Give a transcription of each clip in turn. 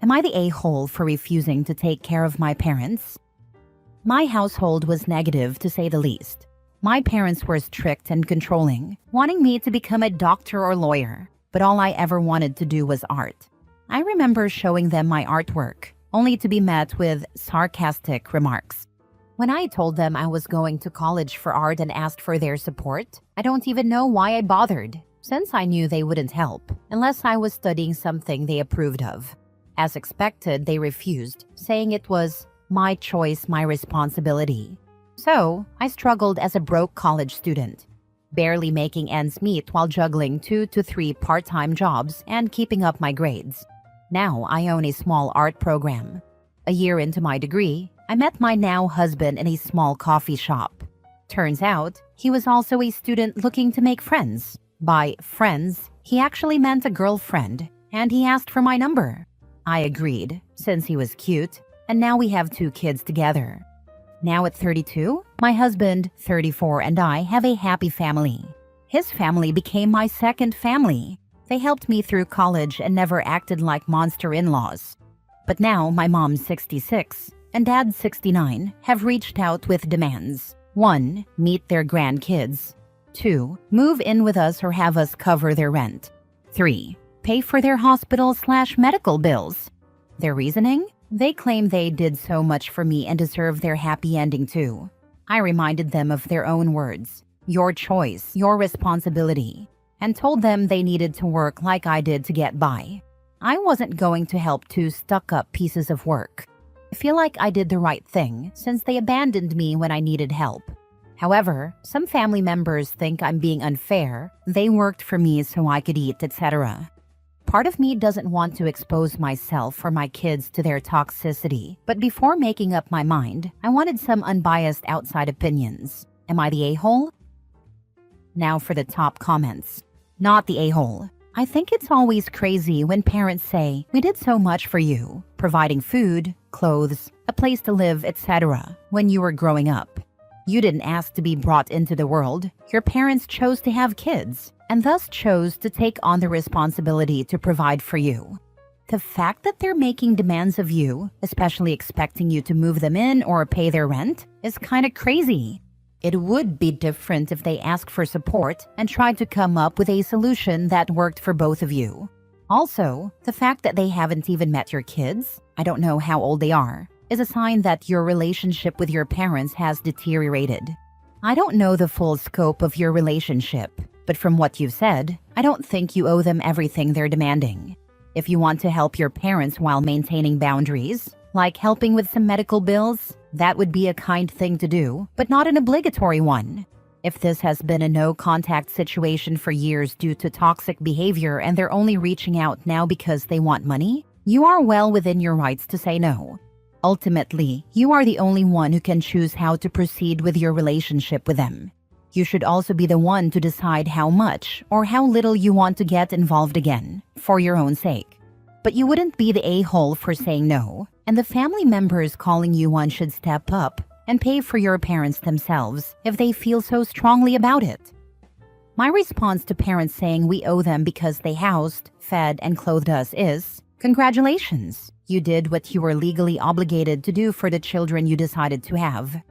Am I the a-hole for refusing to take care of my parents? My household was negative, to say the least. My parents were strict and controlling, wanting me to become a doctor or lawyer, but all I ever wanted to do was art. I remember showing them my artwork, only to be met with sarcastic remarks. When I told them I was going to college for art and asked for their support, I don't even know why I bothered, since I knew they wouldn't help, unless I was studying something they approved of. As expected, they refused, saying it was my choice, my responsibility. So, I struggled as a broke college student, barely making ends meet while juggling 2 to 3 part-time jobs and keeping up my grades. Now, I own a small art program. A year into my degree, I met my now husband in a small coffee shop. Turns out, he was also a student looking to make friends. By friends, he actually meant a girlfriend, and he asked for my number. I agreed, since he was cute, and now we have 2 kids together. Now at 32, my husband, 34, and I have a happy family. His family became my second family. They helped me through college and never acted like monster in-laws. But now my mom, 66, and dad, 69, have reached out with demands. 1. Meet their grandkids. 2. Move in with us or have us cover their rent. 3. Pay for their hospital/medical bills. Their reasoning? They claim they did so much for me and deserve their happy ending too. I reminded them of their own words, your choice, your responsibility, and told them they needed to work like I did to get by. I wasn't going to help 2 stuck-up pieces of work. I feel like I did the right thing since they abandoned me when I needed help. However, some family members think I'm being unfair. They worked for me so I could eat, etc. Part of me doesn't want to expose myself or my kids to their toxicity, but before making up my mind, I wanted some unbiased outside opinions. Am I the a-hole? Now for the top comments. Not the a-hole. I think it's always crazy when parents say, we did so much for you, providing food, clothes, a place to live, etc. when you were growing up. You didn't ask to be brought into the world. Your parents chose to have kids, and thus chose to take on the responsibility to provide for you. The fact that they're making demands of you, especially expecting you to move them in or pay their rent, is kinda crazy. It would be different if they asked for support and tried to come up with a solution that worked for both of you. Also, the fact that they haven't even met your kids, I don't know how old they are, is a sign that your relationship with your parents has deteriorated. I don't know the full scope of your relationship, but from what you've said, I don't think you owe them everything they're demanding. If you want to help your parents while maintaining boundaries, like helping with some medical bills, that would be a kind thing to do, but not an obligatory one. If this has been a no-contact situation for years due to toxic behavior and they're only reaching out now because they want money, you are well within your rights to say no. Ultimately, you are the only one who can choose how to proceed with your relationship with them. You should also be the one to decide how much or how little you want to get involved again, for your own sake. But you wouldn't be the a-hole for saying no, and the family members calling you one should step up and pay for your parents themselves if they feel so strongly about it. My response to parents saying we owe them because they housed, fed, and clothed us is, congratulations, you did what you were legally obligated to do for the children you decided to have.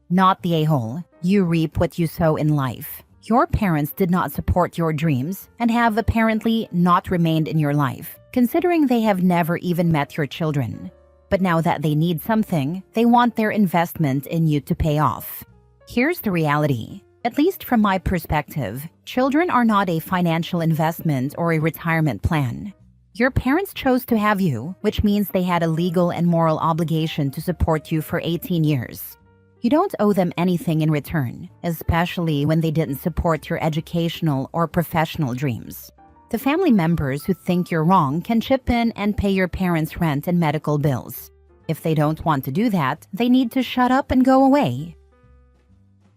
Not the a-hole. You reap what you sow in life. Your parents did not support your dreams and have apparently not remained in your life, considering they have never even met your children. But now that they need something, they want their investment in you to pay off. Here's the reality. At least from my perspective, children are not a financial investment or a retirement plan. Your parents chose to have you, which means they had a legal and moral obligation to support you for 18 years. You don't owe them anything in return, especially when they didn't support your educational or professional dreams. The family members who think you're wrong can chip in and pay your parents' rent and medical bills. If they don't want to do that, they need to shut up and go away.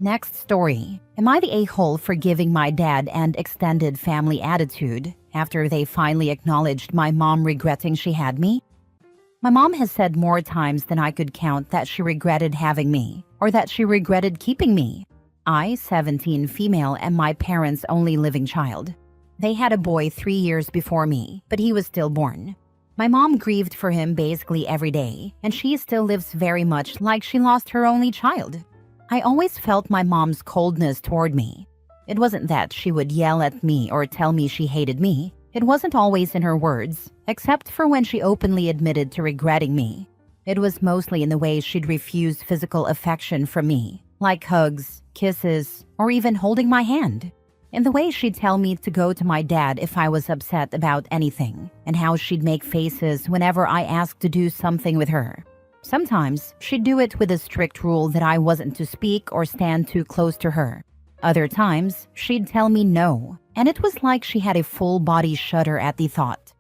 Next story. Am I the a-hole for giving my dad and extended family attitude after they finally acknowledged my mom regretting she had me? My mom has said more times than I could count that she regretted having me, or that she regretted keeping me. I, 17, female, am my parents' only living child. They had a boy 3 years before me, but he was stillborn. My mom grieved for him basically every day, and she still lives very much like she lost her only child. I always felt my mom's coldness toward me. It wasn't that she would yell at me or tell me she hated me. It wasn't always in her words, except for when she openly admitted to regretting me. It was mostly in the way she'd refuse physical affection from me, like hugs, kisses, or even holding my hand. In the way she'd tell me to go to my dad if I was upset about anything, and how she'd make faces whenever I asked to do something with her. Sometimes she'd do it with a strict rule that I wasn't to speak or stand too close to her. Other times, she'd tell me no, and it was like she had a full-body shudder at the thought.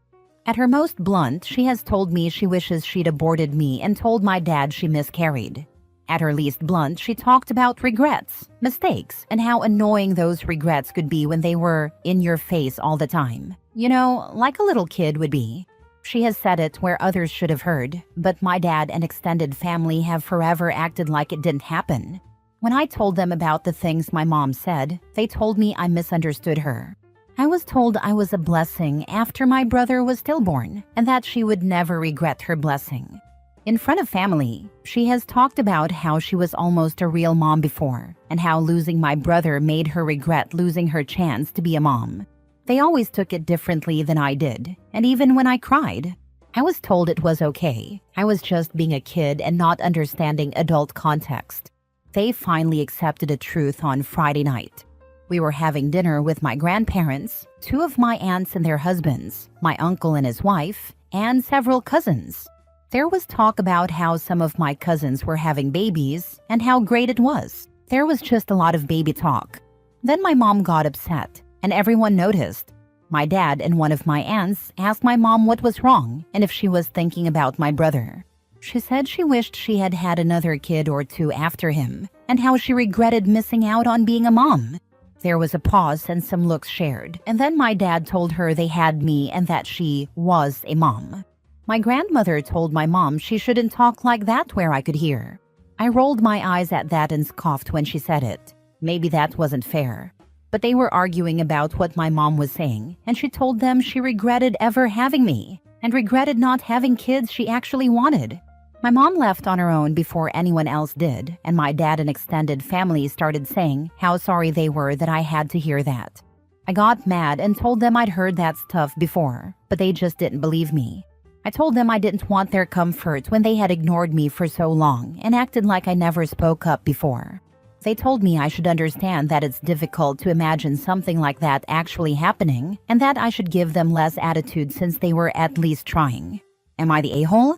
At her most blunt, she has told me she wishes she'd aborted me and told my dad she miscarried. At her least blunt, she talked about regrets, mistakes, and how annoying those regrets could be when they were in your face all the time. You know, like a little kid would be. She has said it where others should have heard, but my dad and extended family have forever acted like it didn't happen. When I told them about the things my mom said, they told me I misunderstood her. I was told I was a blessing after my brother was stillborn, and that she would never regret her blessing. In front of family, she has talked about how she was almost a real mom before, and how losing my brother made her regret losing her chance to be a mom. They always took it differently than I did, and even when I cried, I was told it was okay. I was just being a kid and not understanding adult context. They finally accepted the truth on Friday night. We were having dinner with my grandparents, 2 of my aunts and their husbands, my uncle and his wife, and several cousins. There was talk about how some of my cousins were having babies and how great it was. There was just a lot of baby talk. Then my mom got upset, and everyone noticed. My dad and one of my aunts asked my mom what was wrong and if she was thinking about my brother. She said she wished she had had another kid or 2 after him, and how she regretted missing out on being a mom. There was a pause and some looks shared, and then my dad told her they had me and that she was a mom. My grandmother told my mom she shouldn't talk like that where I could hear. I rolled my eyes at that and scoffed when she said it. Maybe that wasn't fair. But they were arguing about what my mom was saying, and she told them she regretted ever having me, and regretted not having kids she actually wanted. My mom left on her own before anyone else did, and my dad and extended family started saying how sorry they were that I had to hear that. I got mad and told them I'd heard that stuff before, but they just didn't believe me. I told them I didn't want their comfort when they had ignored me for so long and acted like I never spoke up before. They told me I should understand that it's difficult to imagine something like that actually happening, and that I should give them less attitude since they were at least trying. Am I the a-hole?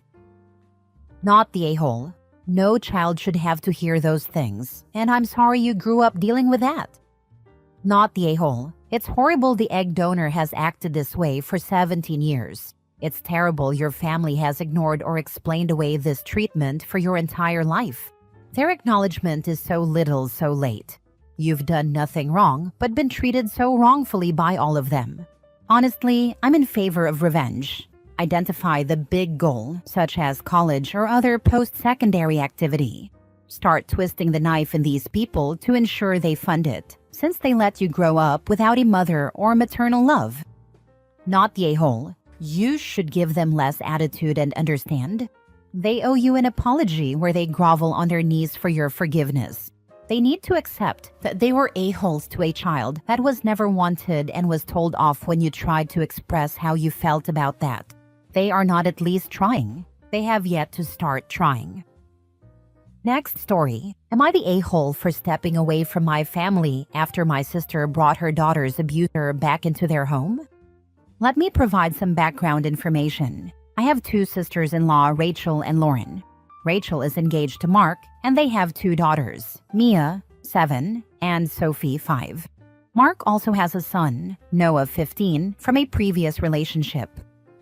Not the a-hole. No child should have to hear those things, and I'm sorry you grew up dealing with that. Not the a-hole. It's horrible the egg donor has acted this way for 17 years. It's terrible your family has ignored or explained away this treatment for your entire life. Their acknowledgement is so little so late. You've done nothing wrong, but been treated so wrongfully by all of them. Honestly, I'm in favor of revenge. Identify the big goal, such as college or other post-secondary activity. Start twisting the knife in these people to ensure they fund it, since they let you grow up without a mother or maternal love. Not the a-hole. You should give them less attitude and understand. They owe you an apology where they grovel on their knees for your forgiveness. They need to accept that they were a-holes to a child that was never wanted and was told off when you tried to express how you felt about that. They are not at least trying. They have yet to start trying. Next story. Am I the a-hole for stepping away from my family after my sister brought her daughter's abuser back into their home? Let me provide some background information. I have 2 sisters-in-law, Rachel and Lauren. Rachel is engaged to Mark, and they have 2 daughters, Mia, 7, and Sophie, 5. Mark also has a son, Noah, 15, from a previous relationship.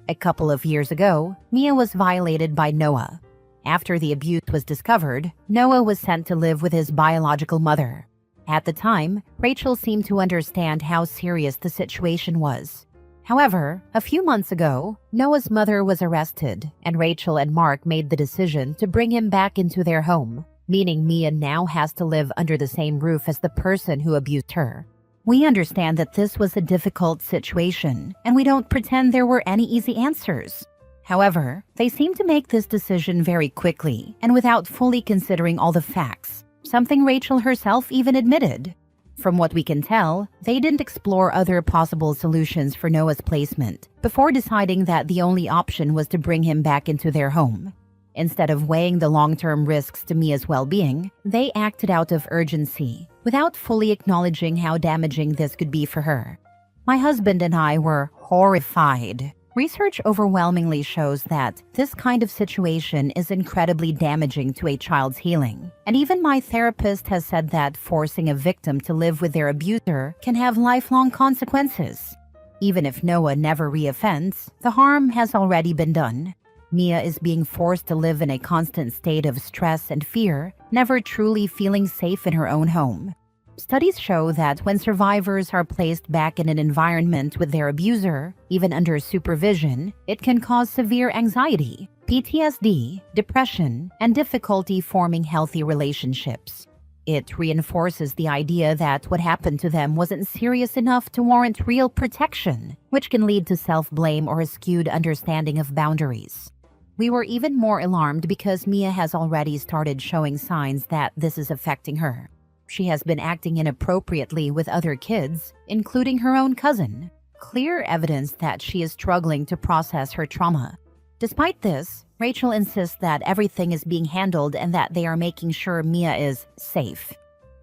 A couple of years ago, Mia was violated by Noah. After the abuse was discovered, Noah was sent to live with his biological mother. At the time, Rachel seemed to understand how serious the situation was. However, a few months ago, Noah's mother was arrested, and Rachel and Mark made the decision to bring him back into their home, meaning Mia now has to live under the same roof as the person who abused her. We understand that this was a difficult situation, and we don't pretend there were any easy answers. However, they seem to make this decision very quickly and without fully considering all the facts, something Rachel herself even admitted. From what we can tell, they didn't explore other possible solutions for Noah's placement before deciding that the only option was to bring him back into their home. Instead of weighing the long-term risks to Mia's well-being, they acted out of urgency, without fully acknowledging how damaging this could be for her. My husband and I were horrified. Research overwhelmingly shows that this kind of situation is incredibly damaging to a child's healing. And even my therapist has said that forcing a victim to live with their abuser can have lifelong consequences. Even if Noah never reoffends, the harm has already been done. Mia is being forced to live in a constant state of stress and fear, never truly feeling safe in her own home. Studies show that when survivors are placed back in an environment with their abuser, even under supervision, it can cause severe anxiety, PTSD, depression, and difficulty forming healthy relationships. It reinforces the idea that what happened to them wasn't serious enough to warrant real protection, which can lead to self-blame or a skewed understanding of boundaries. We were even more alarmed because Mia has already started showing signs that this is affecting her. She has been acting inappropriately with other kids, including her own cousin. Clear evidence that she is struggling to process her trauma. Despite this, Rachel insists that everything is being handled and that they are making sure Mia is safe.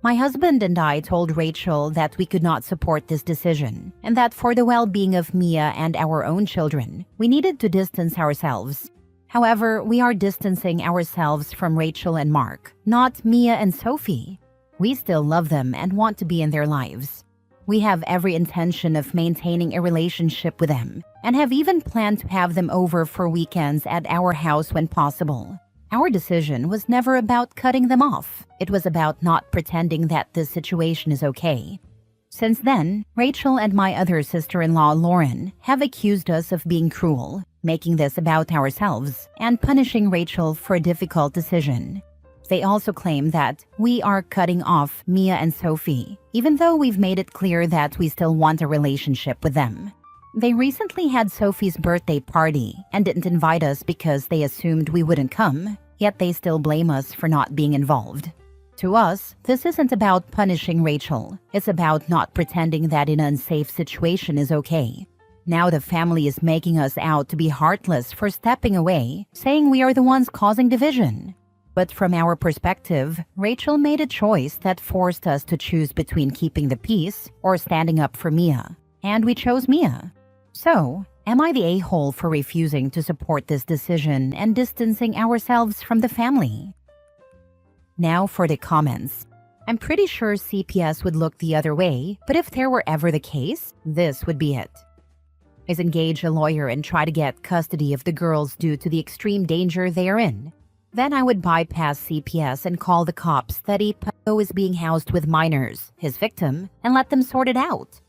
My husband and I told Rachel that we could not support this decision, and that for the well-being of Mia and our own children, we needed to distance ourselves. However, we are distancing ourselves from Rachel and Mark, not Mia and Sophie. We still love them and want to be in their lives. We have every intention of maintaining a relationship with them and have even planned to have them over for weekends at our house when possible. Our decision was never about cutting them off. It was about not pretending that this situation is okay. Since then, Rachel and my other sister-in-law, Lauren, have accused us of being cruel, making this about ourselves, and punishing Rachel for a difficult decision. They also claim that we are cutting off Mia and Sophie, even though we've made it clear that we still want a relationship with them. They recently had Sophie's birthday party and didn't invite us because they assumed we wouldn't come, yet they still blame us for not being involved. To us, this isn't about punishing Rachel. It's about not pretending that an unsafe situation is okay. Now the family is making us out to be heartless for stepping away, saying we are the ones causing division. But from our perspective, Rachel made a choice that forced us to choose between keeping the peace or standing up for Mia. And we chose Mia. So, am I the a-hole for refusing to support this decision and distancing ourselves from the family? Now for the comments. I'm pretty sure CPS would look the other way, but if there were ever the case, this would be it. Is engage a lawyer and try to get custody of the girls due to the extreme danger they are in. Then I would bypass CPS and call the cops that Ipo is being housed with minors, his victim, and let them sort it out.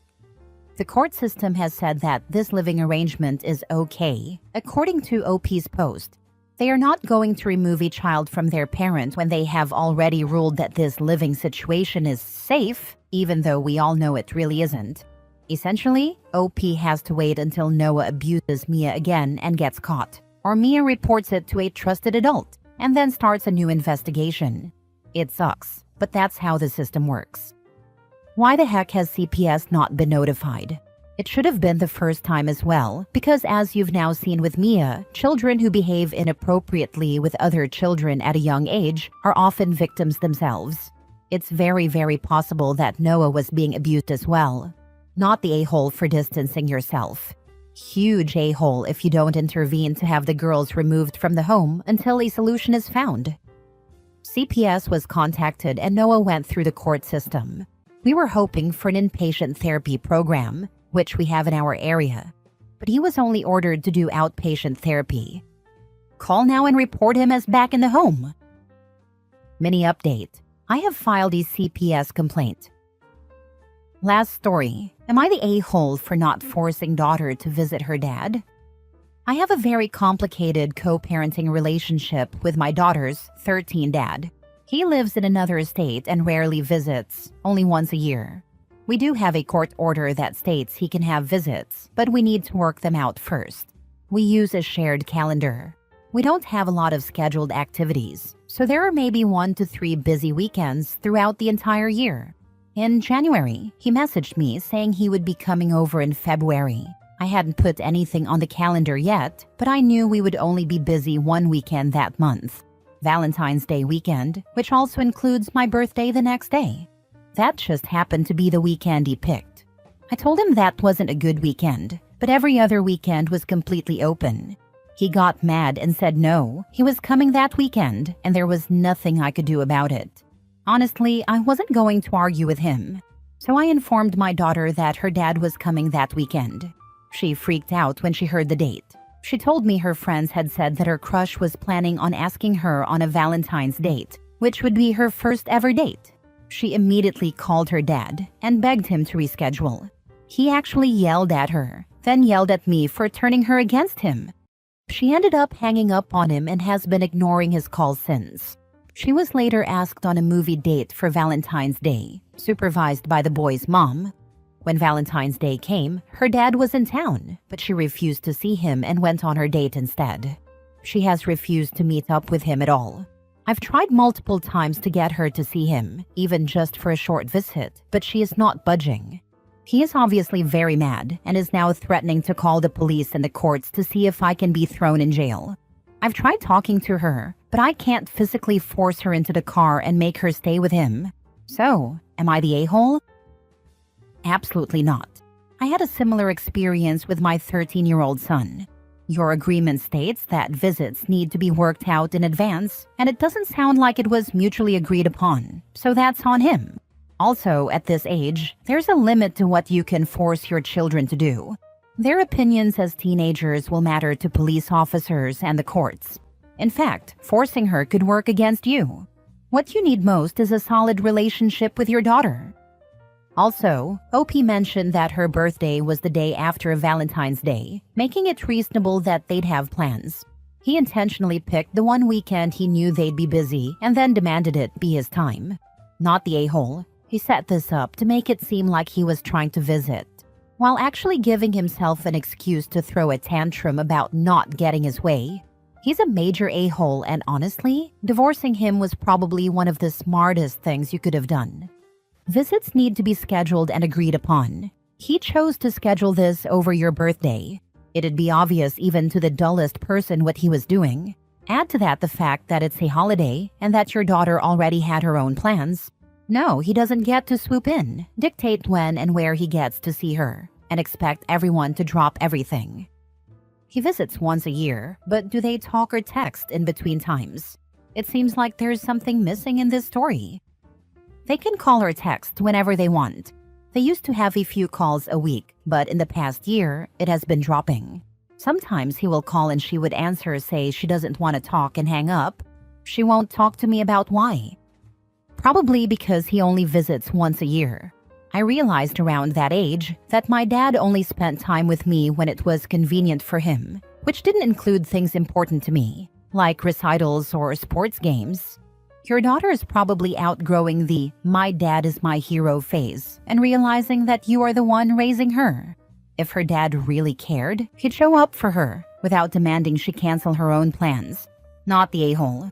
The court system has said that this living arrangement is okay, according to OP's post. They are not going to remove a child from their parent when they have already ruled that this living situation is safe, even though we all know it really isn't. Essentially, OP has to wait until Noah abuses Mia again and gets caught, or Mia reports it to a trusted adult, and then starts a new investigation. It sucks, but that's how the system works. Why the heck has CPS not been notified? It should have been the first time as well, because as you've now seen with Mia, children who behave inappropriately with other children at a young age are often victims themselves. It's very, very possible that Noah was being abused as well. Not the a-hole for distancing yourself. Huge a-hole if you don't intervene to have the girls removed from the home until a solution is found. CPS was contacted and Noah went through the court system. We were hoping for an inpatient therapy program, which we have in our area, but he was only ordered to do outpatient therapy. Call now and report him as back in the home. Mini update. I have filed a CPS complaint. Last story. Am I the a-hole for not forcing daughter to visit her dad? I have a very complicated co-parenting relationship with my daughter's 13 dad. He lives in another state and rarely visits, only once a year. We do have a court order that states he can have visits, but we need to work them out first. We use a shared calendar. We don't have a lot of scheduled activities, so there are maybe 1 to 3 busy weekends throughout the entire year. In January, he messaged me saying he would be coming over in February. I hadn't put anything on the calendar yet, but I knew we would only be busy one weekend that month. Valentine's Day weekend, which also includes my birthday the next day. That just happened to be the weekend he picked. I told him that wasn't a good weekend, but every other weekend was completely open. He got mad and said no, he was coming that weekend, and there was nothing I could do about it. Honestly, I wasn't going to argue with him. So I informed my daughter that her dad was coming that weekend. She freaked out when she heard the date. She told me her friends had said that her crush was planning on asking her on a Valentine's date, which would be her first ever date. She immediately called her dad and begged him to reschedule. He actually yelled at her, then yelled at me for turning her against him. She ended up hanging up on him and has been ignoring his calls since. She was later asked on a movie date for Valentine's Day, supervised by the boy's mom. When Valentine's Day came, her dad was in town, but she refused to see him and went on her date instead. She has refused to meet up with him at all. I've tried multiple times to get her to see him, even just for a short visit, but she is not budging. He is obviously very mad and is now threatening to call the police and the courts to see if I can be thrown in jail. I've tried talking to her, but I can't physically force her into the car and make her stay with him. So, am I the a-hole? Absolutely not. I had a similar experience with my 13-year-old son. Your agreement states that visits need to be worked out in advance, and it doesn't sound like it was mutually agreed upon, so that's on him. Also, at this age, there's a limit to what you can force your children to do. Their opinions as teenagers will matter to police officers and the courts. In fact, forcing her could work against you. What you need most is a solid relationship with your daughter. Also, OP mentioned that her birthday was the day after Valentine's Day, making it reasonable that they'd have plans. He intentionally picked the one weekend he knew they'd be busy and then demanded it be his time. Not the a-hole. He set this up to make it seem like he was trying to visit, while actually giving himself an excuse to throw a tantrum about not getting his way. He's a major a-hole, and honestly, divorcing him was probably one of the smartest things you could have done. Visits need to be scheduled and agreed upon. He chose to schedule this over your birthday. It'd be obvious even to the dullest person what he was doing. Add to that the fact that it's a holiday and that your daughter already had her own plans. No, he doesn't get to swoop in, dictate when and where he gets to see her, and expect everyone to drop everything. He visits once a year, but do they talk or text in between times? It seems like there's something missing in this story. They can call or text whenever they want. They used to have a few calls a week, but in the past year, it has been dropping. Sometimes he will call and she would answer, say she doesn't want to talk and hang up. She won't talk to me about why. Probably because he only visits once a year. I realized around that age that my dad only spent time with me when it was convenient for him, which didn't include things important to me, like recitals or sports games. Your daughter is probably outgrowing the "my dad is my hero" phase and realizing that you are the one raising her. If her dad really cared, he'd show up for her without demanding she cancel her own plans. Not the a-hole.